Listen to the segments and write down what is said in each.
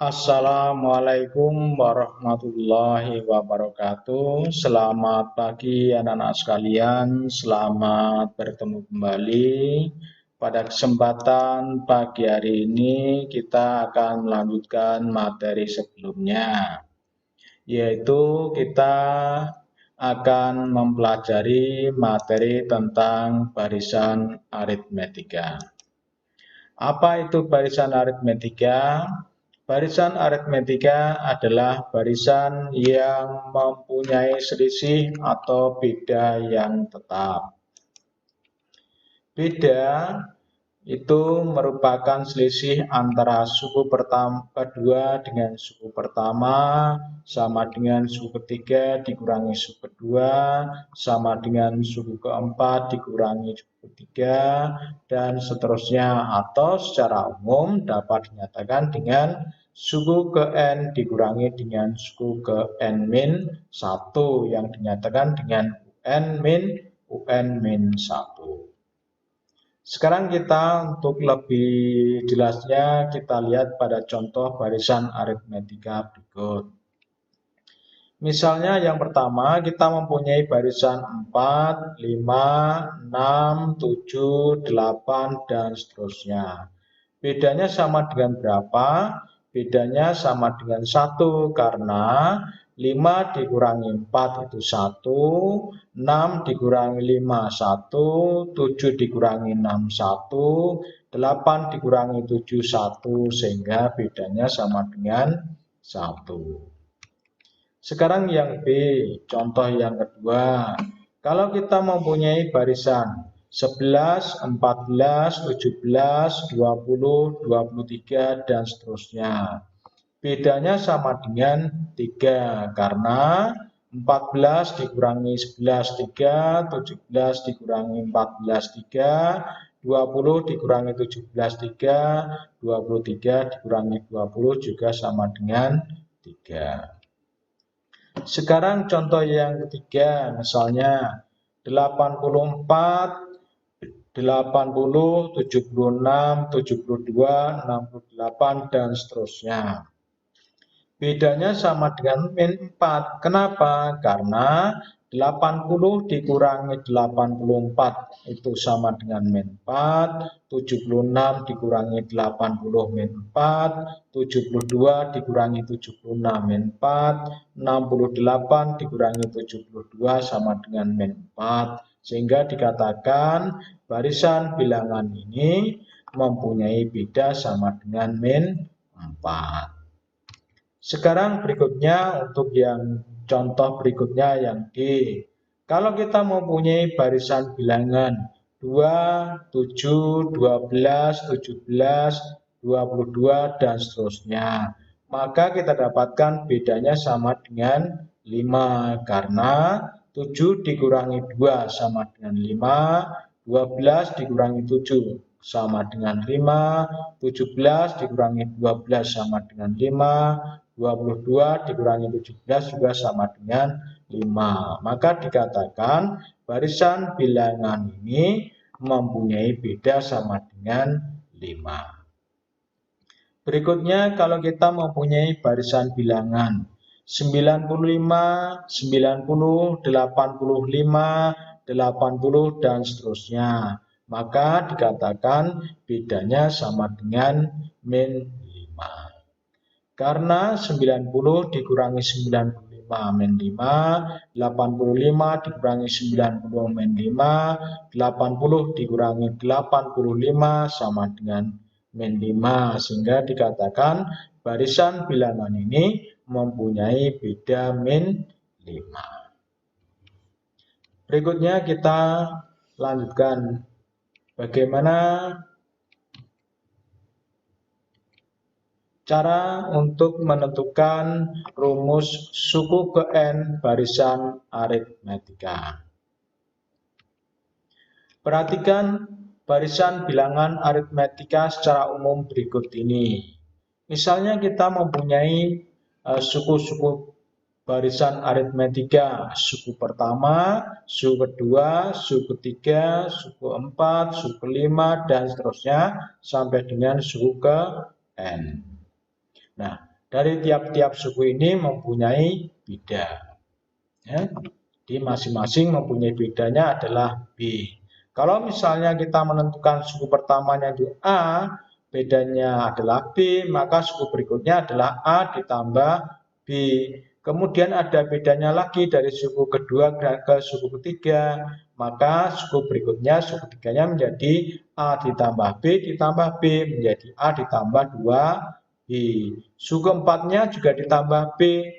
Assalamualaikum warahmatullahi wabarakatuh. Selamat pagi anak-anak sekalian. Selamat bertemu kembali. Pada kesempatan pagi hari ini kita akan melanjutkan materi sebelumnya, yaitu kita akan mempelajari materi tentang barisan aritmetika. Apa itu barisan aritmetika? Barisan aritmetika adalah barisan yang mempunyai selisih atau beda yang tetap. Beda itu merupakan selisih antara suku kedua dengan suku pertama sama dengan suku ketiga dikurangi suku kedua sama dengan suku keempat dikurangi suku ketiga dan seterusnya, atau secara umum dapat dinyatakan dengan suku ke n dikurangi dengan suku ke n-1 yang dinyatakan dengan un-1. Sekarang kita untuk lebih jelasnya kita lihat pada contoh barisan aritmetika berikut. Misalnya yang pertama kita mempunyai barisan 4, 5, 6, 7, 8 dan seterusnya. Bedanya sama dengan berapa? Bedanya sama dengan 1 karena 5 dikurangi 4 itu 1, 6 dikurangi 5 1, 7 dikurangi 6 1, 8 dikurangi 7 1, sehingga bedanya sama dengan 1. Sekarang yang B, contoh yang kedua. Kalau kita mempunyai barisan 11, 14, 17, 20, 23, dan seterusnya. Bedanya sama dengan 3, karena 14 dikurangi 11, 3, 17 dikurangi 14, 3, 20 dikurangi 17, 3, 23 dikurangi 20 juga sama dengan 3. Sekarang contoh yang ketiga, misalnya 84, 80, 76, 72, 68, dan seterusnya. Bedanya sama dengan min 4. Kenapa? Karena 80 dikurangi 84 itu sama dengan min 4, 76 dikurangi 80 min 4, 72 dikurangi 76 min 4, 68 dikurangi 72 sama dengan min 4. Sehingga dikatakan barisan bilangan ini mempunyai beda sama dengan min 4. Sekarang berikutnya untuk yang contoh berikutnya yang D. Kalau kita mempunyai barisan bilangan 2, 7, 12, 17, 22, dan seterusnya. Maka kita dapatkan bedanya sama dengan 5 karena 7 dikurangi 2 sama dengan 5, 12 dikurangi 7 sama dengan 5, 17 dikurangi 12 sama dengan 5, 22 dikurangi 17 juga sama dengan 5. Maka dikatakan barisan bilangan ini mempunyai beda sama dengan 5. Berikutnya kalau kita mempunyai barisan bilangan 95, 90, 85, 80, dan seterusnya. Maka dikatakan bedanya sama dengan min 5. Karena 90 dikurangi 95 min 5, 85 dikurangi 90 min 5, 80 dikurangi 85 sama dengan min 5. Sehingga dikatakan barisan bilangan ini mempunyai beda min 5. Berikutnya kita lanjutkan bagaimana cara untuk menentukan rumus suku ke n barisan aritmetika. Perhatikan barisan bilangan aritmetika secara umum berikut ini. Misalnya kita mempunyai suku-suku barisan aritmetika, suku pertama, suku kedua, suku ketiga, suku keempat, suku kelima, dan seterusnya sampai dengan suku ke n. Nah, dari tiap-tiap suku ini mempunyai beda. Ya. Jadi masing-masing mempunyai bedanya adalah B. Kalau misalnya kita menentukan suku pertamanya itu A, bedanya adalah B, maka suku berikutnya adalah A ditambah B. Kemudian ada bedanya lagi dari suku kedua ke suku ketiga, maka suku berikutnya, suku ketiganya menjadi A ditambah B ditambah B, menjadi A ditambah 2B. Suku keempatnya juga ditambah B,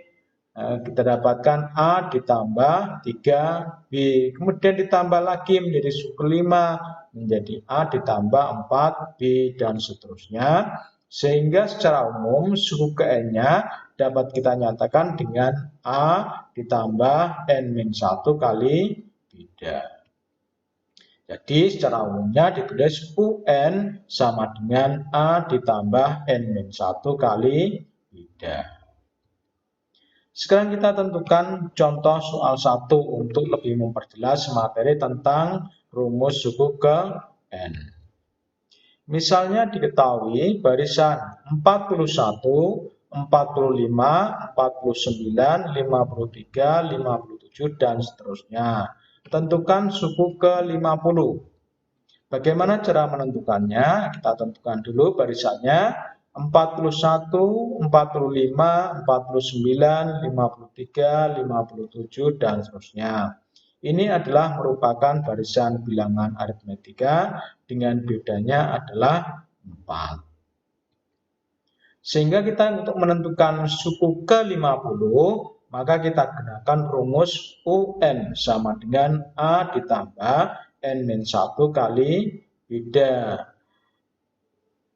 kita dapatkan A ditambah 3B. Kemudian ditambah lagi menjadi suku kelima, menjadi A ditambah 4B, dan seterusnya. Sehingga secara umum suku ke N-nya dapat kita nyatakan dengan A ditambah N-1 kali beda. Jadi secara umumnya ditulis UN sama dengan A ditambah N-1 kali beda. Sekarang kita tentukan contoh soal 1 untuk lebih memperjelas materi tentang rumus suku ke N. Misalnya diketahui barisan 41, 45, 49, 53, 57, dan seterusnya. Tentukan suku ke 50. Bagaimana cara menentukannya? Kita tentukan dulu barisannya 41, 45, 49, 53, 57, dan seterusnya. Ini adalah merupakan barisan bilangan aritmetika dengan bedanya adalah 4. Sehingga kita untuk menentukan suku ke 50, maka kita gunakan rumus UN sama dengan A ditambah N-1 kali beda.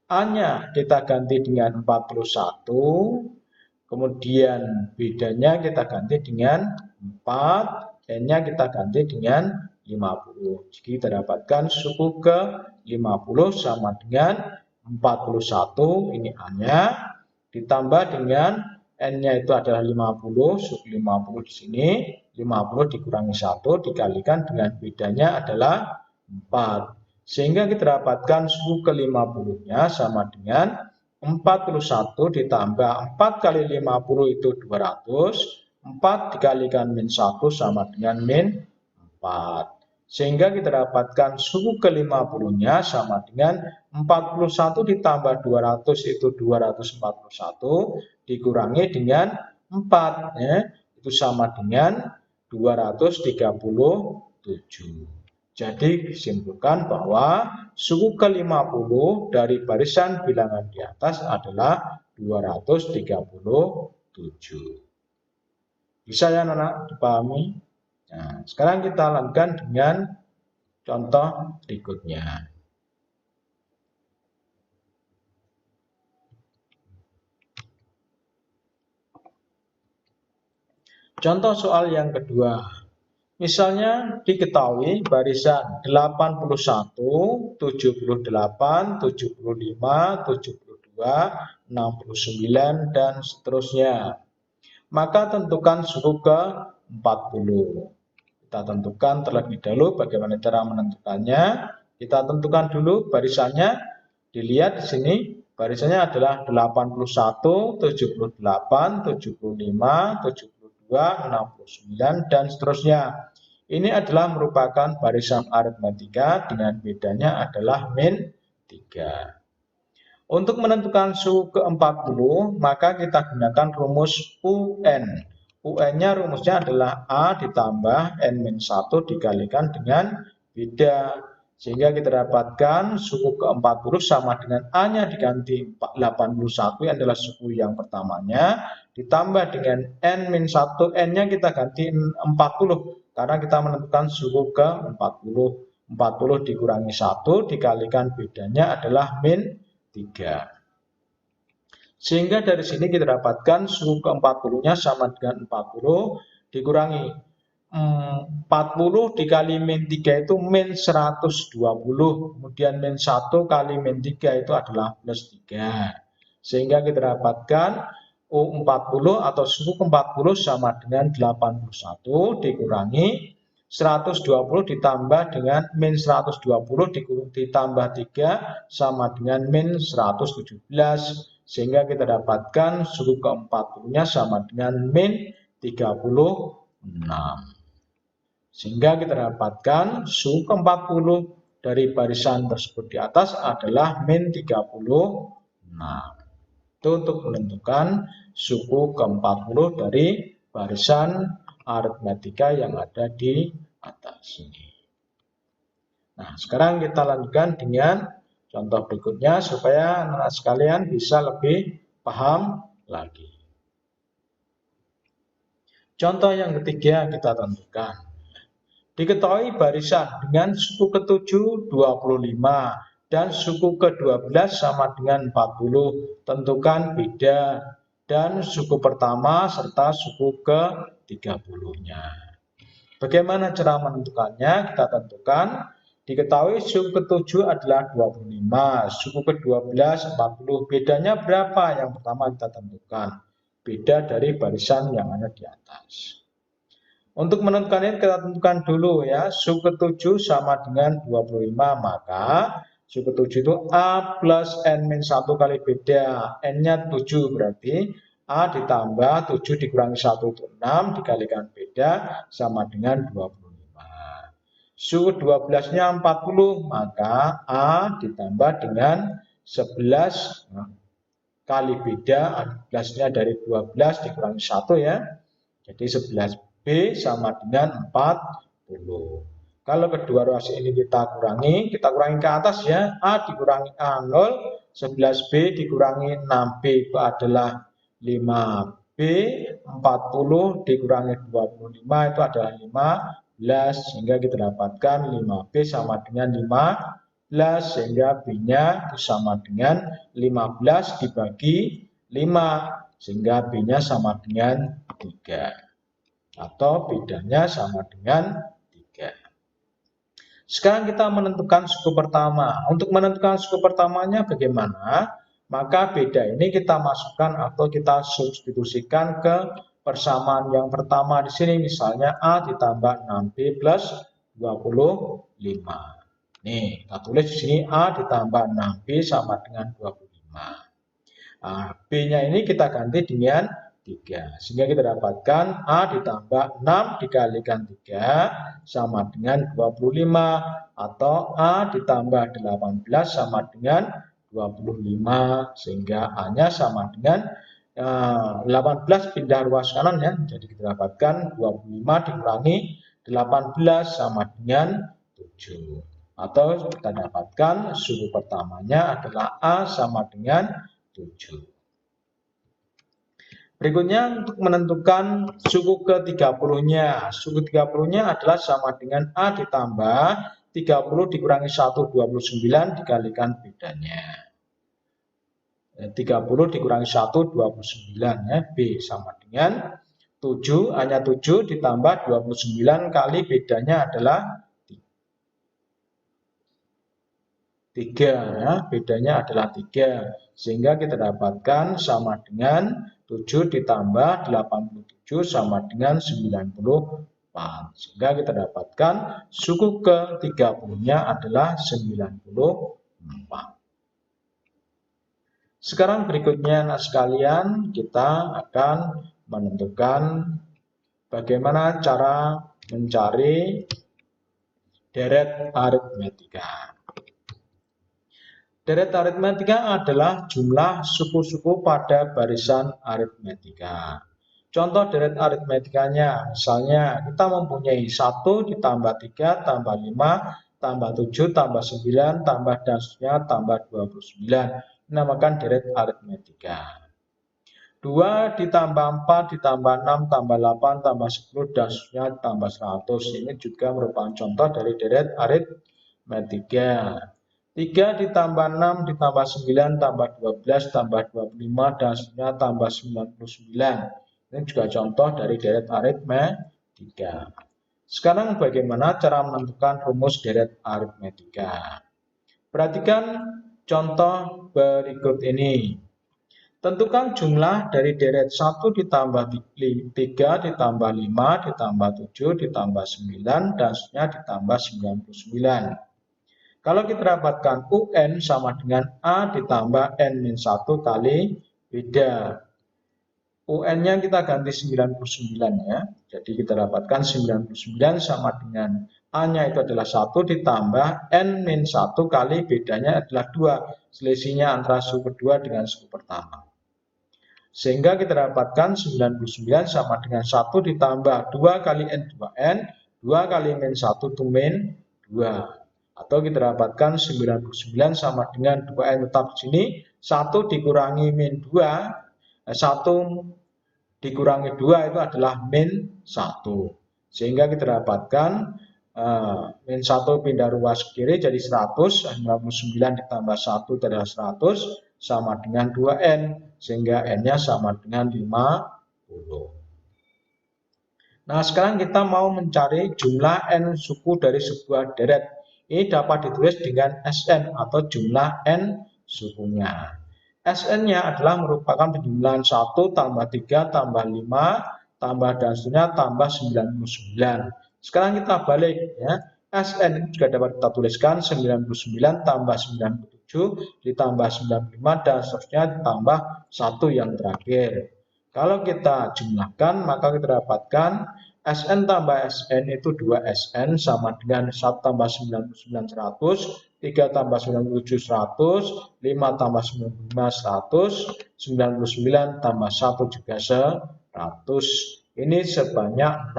A-nya kita ganti dengan 41, kemudian bedanya kita ganti dengan 4, N-nya kita ganti dengan 50. Jadi kita dapatkan suku ke 50 sama dengan 41, ini A-nya, ditambah dengan N-nya itu adalah 50, suku 50 di sini, 50 dikurangi 1 dikalikan dengan bedanya adalah 4. Sehingga kita dapatkan suku ke 50-nya sama dengan 41 ditambah 4 kali 50 itu 200, 4 dikalikan min 1 sama dengan min 4. Sehingga kita dapatkan suku ke 50-nya sama dengan 41 ditambah 200 itu 241 dikurangi dengan 4, ya, itu sama dengan 237. Jadi disimpulkan bahwa suku ke-50 dari barisan bilangan di atas adalah 237. Bisa ya anak-anak dipahami? Nah, sekarang kita lanjutkan dengan contoh berikutnya. Contoh soal yang kedua. Misalnya diketahui barisan 81, 78, 75, 72, 69, dan seterusnya. Maka tentukan suku ke 40. Kita tentukan terlebih dahulu bagaimana cara menentukannya. Kita tentukan dulu barisannya. Dilihat di sini barisannya adalah 81, 78, 75, 72, 69, dan seterusnya. Ini adalah merupakan barisan aritmetika dengan bedanya adalah min 3. Untuk menentukan suku ke-40, maka kita gunakan rumus UN. UN-nya rumusnya adalah A ditambah N-1 dikalikan dengan beda. Sehingga kita dapatkan suku ke-40 sama dengan A-nya diganti 81, yang adalah suku yang pertamanya, ditambah dengan N-1, N-nya kita ganti 40, karena kita menentukan suku ke-40. 40 dikurangi 1 dikalikan bedanya adalah min 3. Sehingga dari sini kita dapatkan suku ke-40-nya sama dengan 40 dikurangi 40 dikali min 3 itu min 120. Kemudian min 1 kali min 3 itu adalah plus 3. Sehingga kita dapatkan U40 atau suku ke-40 sama dengan 81 dikurangi 120 ditambah dengan min 120 ditambah 3 sama dengan min 117. Sehingga kita dapatkan suku ke-40-nya sama dengan min 36. Sehingga kita dapatkan suku ke-40 dari barisan tersebut di atas adalah min 36. Itu untuk menentukan suku ke-40 dari barisan aritmetika yang ada di atas ini. Nah, sekarang kita lanjutkan dengan contoh berikutnya supaya anak-anak sekalian bisa lebih paham lagi. Contoh yang ketiga kita tentukan. Diketahui barisan dengan suku ke-7 25 dan suku ke-12 sama dengan 40. Tentukan beda dan suku pertama serta suku ke-30-nya. Bagaimana cara menentukannya? Kita tentukan. Diketahui suku ke-7 adalah 25, suku ke-12 40. Bedanya berapa? Yang pertama kita tentukan. Beda dari barisan yang ada di atas. Untuk menentukan ini kita tentukan dulu ya. Suku ke-7 sama dengan 25, maka suku ke-7 itu A plus N-1 kali beda. N-nya 7 berarti A ditambah 7 dikurangi 1 itu 6 dikalikan beda sama dengan 25. Suku 12-nya 40, maka A ditambah dengan 11 kali beda. 11-nya dari 12 dikurangi 1 ya. Jadi 11B sama dengan 40. Kalau kedua ruas ini kita kurangi ke atas ya. A dikurangi A0, 11B dikurangi 6B itu adalah 5B, 40 dikurangi 25 itu adalah 15, sehingga kita dapatkan 5B sama dengan 15, sehingga B-nya itu sama dengan 15 dibagi 5, sehingga B-nya sama dengan 3, atau bedanya sama dengan 3. Sekarang kita menentukan suku pertama. Untuk menentukan suku pertamanya bagaimana? Maka beda ini kita masukkan atau kita substitusikan ke persamaan yang pertama di sini. Misalnya A ditambah 6B plus 25. Nih, kita tulis di sini A ditambah 6B sama dengan 25. Nah, B-nya ini kita ganti dengan 3. Sehingga kita dapatkan A ditambah 6 dikalikan 3 sama dengan 25. Atau A ditambah 18 sama dengan 25. Sehingga A-nya sama dengan 18 pindah ruas kanan ya. Jadi kita dapatkan 25 dikurangi 18 sama dengan 7. Atau kita dapatkan suku pertamanya adalah A sama dengan 7. Berikutnya untuk menentukan suku ke-30-nya. Suku 30-nya adalah sama dengan A ditambah 30 dikurangi 1, 29 dikalikan bedanya. 30 dikurangi 1, 29 ya. B sama dengan 7, hanya 7 ditambah 29 kali bedanya adalah 3 ya, bedanya adalah 3. Sehingga kita dapatkan sama dengan 7 ditambah 87 sama dengan 94. Sehingga kita dapatkan suku ke-30-nya adalah 94. Sekarang berikutnya anak sekalian, kita akan menentukan bagaimana cara mencari deret aritmetika. Deret aritmetika adalah jumlah suku-suku pada barisan aritmetika. Contoh deret aritmetikanya, misalnya kita mempunyai 1 ditambah 3 tambah 5 tambah 7 tambah 9 tambah dan seterusnya tambah 29. Dinamakan deret aritmetika. 2 ditambah 4 ditambah 6 tambah 8 tambah 10 dan seterusnya tambah 100. Ini juga merupakan contoh dari deret aritmetika. 3 ditambah 6 ditambah 9 tambah 12 tambah 25 dan seterusnya tambah 99. Ini juga contoh dari deret aritmetika. Sekarang bagaimana cara menentukan rumus deret aritmetika? Perhatikan contoh berikut ini. Tentukan jumlah dari deret 1 ditambah 3 ditambah 5 ditambah 7 ditambah 9 dan seterusnya ditambah 99. Kalau kita dapatkan UN sama dengan A ditambah N-1 kali beda. UN-nya kita ganti 99 ya. Jadi kita dapatkan 99 sama dengan A-nya itu adalah 1 ditambah N-1 kali bedanya adalah 2. Selisihnya antara suku kedua dengan suku pertama. Sehingga kita dapatkan 99 sama dengan 1 ditambah 2 kali N 2N, 2 kali min 1 itu min 2. Atau kita dapatkan 99 sama dengan 2N tetap di sini, 1 dikurangi min 2, 1 dikurangi 2 itu adalah min 1. Sehingga kita dapatkan min 1 pindah ruas ke kiri jadi 100, 99 ditambah 1 itu adalah 100, sama dengan 2N, sehingga N-nya sama dengan 50. Nah, sekarang kita mau mencari jumlah N suku dari sebuah deret. Ini dapat ditulis dengan Sn atau jumlah N sukunya. Sn-nya adalah merupakan penjumlahan 1 tambah 3 tambah 5 tambah dan seterusnya tambah 99. Sekarang kita balik ya. Sn itu juga dapat kita tuliskan 99 tambah 97 ditambah 95 dan seterusnya ditambah 1 yang terakhir. Kalau kita jumlahkan maka kita dapatkan Sn tambah Sn itu 2Sn sama dengan 1 tambah 99 100, 3 tambah 97 100, 5 tambah 95 100, 99 tambah 1 juga 100. Ini sebanyak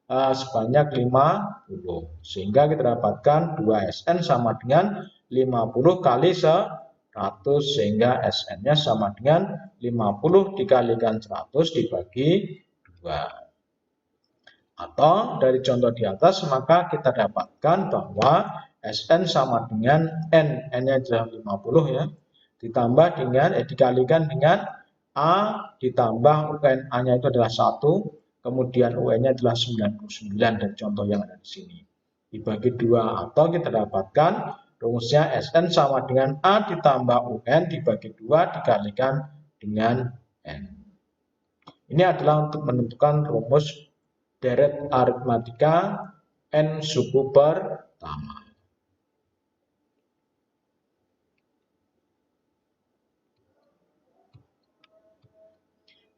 50. Sehingga kita dapatkan 2Sn sama dengan 50 kali 100, sehingga Sn-nya sama dengan 50 dikalikan 100 dibagi 2. Atau dari contoh di atas maka kita dapatkan bahwa Sn sama dengan N, N-nya adalah 50 ya, ditambah dengan dikalikan dengan A ditambah UN, A-nya itu adalah 1, kemudian UN-nya adalah 99 dari contoh yang ada di sini. Dibagi 2 atau kita dapatkan rumusnya Sn sama dengan A ditambah UN dibagi 2 dikalikan dengan N. Ini adalah untuk menentukan rumus deret aritmatika N suku pertama.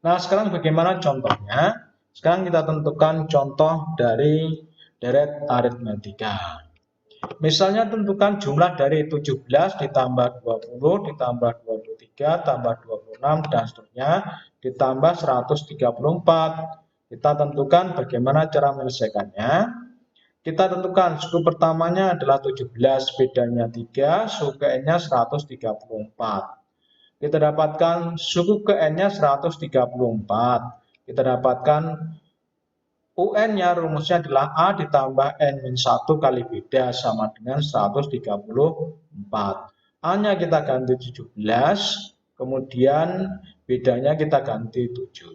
Nah, sekarang bagaimana contohnya? Sekarang kita tentukan contoh dari deret aritmatika. Misalnya tentukan jumlah dari 17 ditambah 20 ditambah 23 tambah 26 dan seterusnya ditambah 134. Kita tentukan bagaimana cara menyelesaikannya. Kita tentukan suku pertamanya adalah 17, bedanya 3, suku ke N-nya 134. Kita dapatkan suku ke N-nya 134. Kita dapatkan UN-nya rumusnya adalah A ditambah N-1 kali beda sama dengan 134. A-nya kita ganti 17, kemudian bedanya kita ganti 7.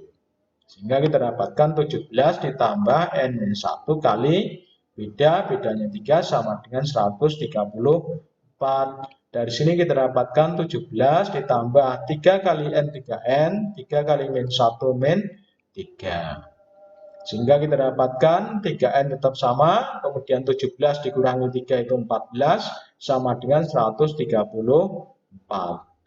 Sehingga kita dapatkan 17 ditambah N-1 kali bedanya 3 sama dengan 134. Dari sini kita dapatkan 17 ditambah 3 kali N 3N, 3 kali min 1 min 3. Sehingga kita dapatkan 3N tetap sama, kemudian 17 dikurangi 3 itu 14, sama dengan 134.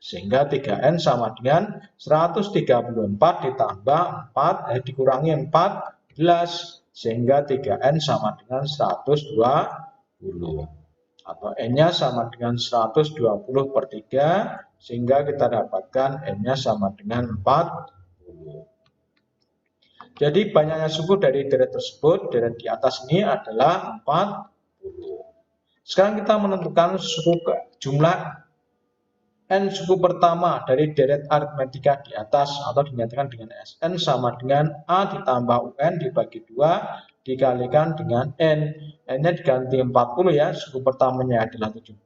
Sehingga 3N sama dengan 134 ditambah 4, dikurangi 14, sehingga 3N sama dengan 120. Atau N-nya sama dengan 120 per 3, sehingga kita dapatkan N-nya sama dengan 40. Jadi banyaknya suku dari deret tersebut, deret di atas ini adalah 40. Sekarang kita menentukan jumlah N suku pertama dari deret aritmatika di atas atau dinyatakan dengan Sn sama dengan A ditambah UN dibagi 2 dikalikan dengan N. N-nya diganti 40 ya, suku pertamanya adalah 17,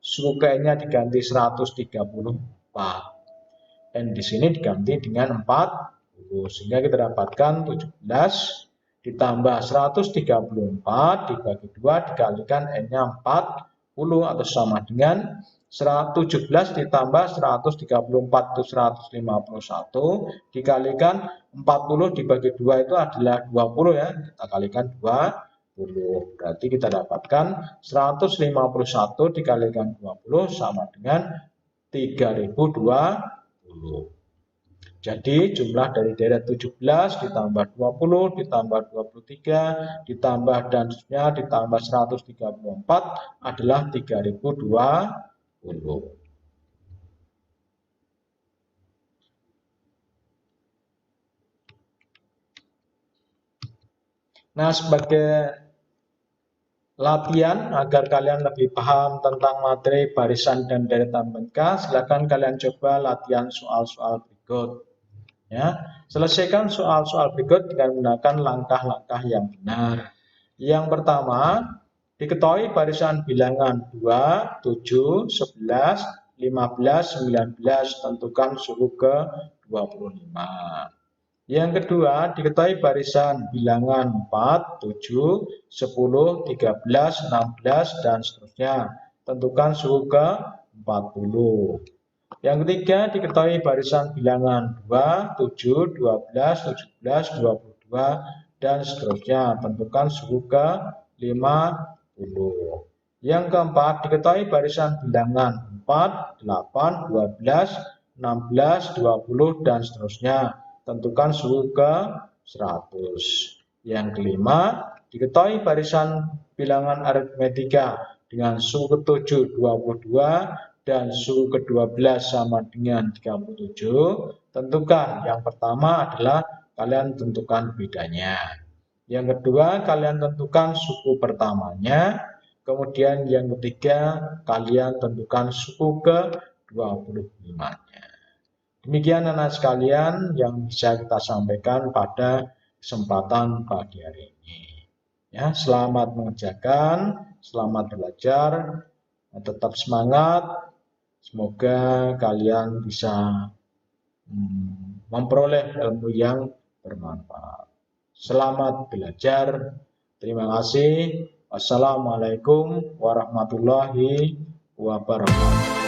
suku ke N-nya diganti 134. N di sini diganti dengan 40, sehingga kita dapatkan 17 ditambah 134 dibagi 2 dikalikan N-nya 40 atau sama dengan 117 ditambah 134 itu 151, dikalikan 40 dibagi 2 itu adalah 20 ya. Kita kalikan 20. Berarti kita dapatkan 151 dikalikan 20 sama dengan 3020. Jadi jumlah dari deret 17 ditambah 20 ditambah 23 ditambah dan seterusnya ditambah 134 adalah 3020. Nah, sebagai latihan agar kalian lebih paham tentang materi barisan dan deretan bengkak, silakan kalian coba latihan soal-soal berikut. Ya, selesaikan soal-soal berikut dengan menggunakan langkah-langkah yang benar. Yang pertama, diketahui barisan bilangan 2, 7, 11, 15, 19, tentukan suku ke-25. Yang kedua, diketahui barisan bilangan 4, 7, 10, 13, 16, dan seterusnya. Tentukan suku ke-40. Yang ketiga, diketahui barisan bilangan 2, 7, 12, 17, 22, dan seterusnya. Tentukan suku ke-50. Yang keempat, diketahui barisan bilangan 4, 8, 12, 16, 20, dan seterusnya. Tentukan suku ke-100. Yang kelima, diketahui barisan bilangan aritmetika dengan suku ke-7, 22, dan suku ke-12 sama dengan 37, tentukan. Yang pertama adalah kalian tentukan bedanya. Yang kedua, kalian tentukan suku pertamanya. Kemudian yang ketiga, kalian tentukan suku ke-25-nya. Demikian anak sekalian yang bisa kita sampaikan pada kesempatan pagi hari ini. Ya, selamat mengerjakan, selamat belajar, tetap semangat. Semoga kalian bisa memperoleh ilmu yang bermanfaat. Selamat belajar. Terima kasih. Wassalamualaikum warahmatullahi wabarakatuh.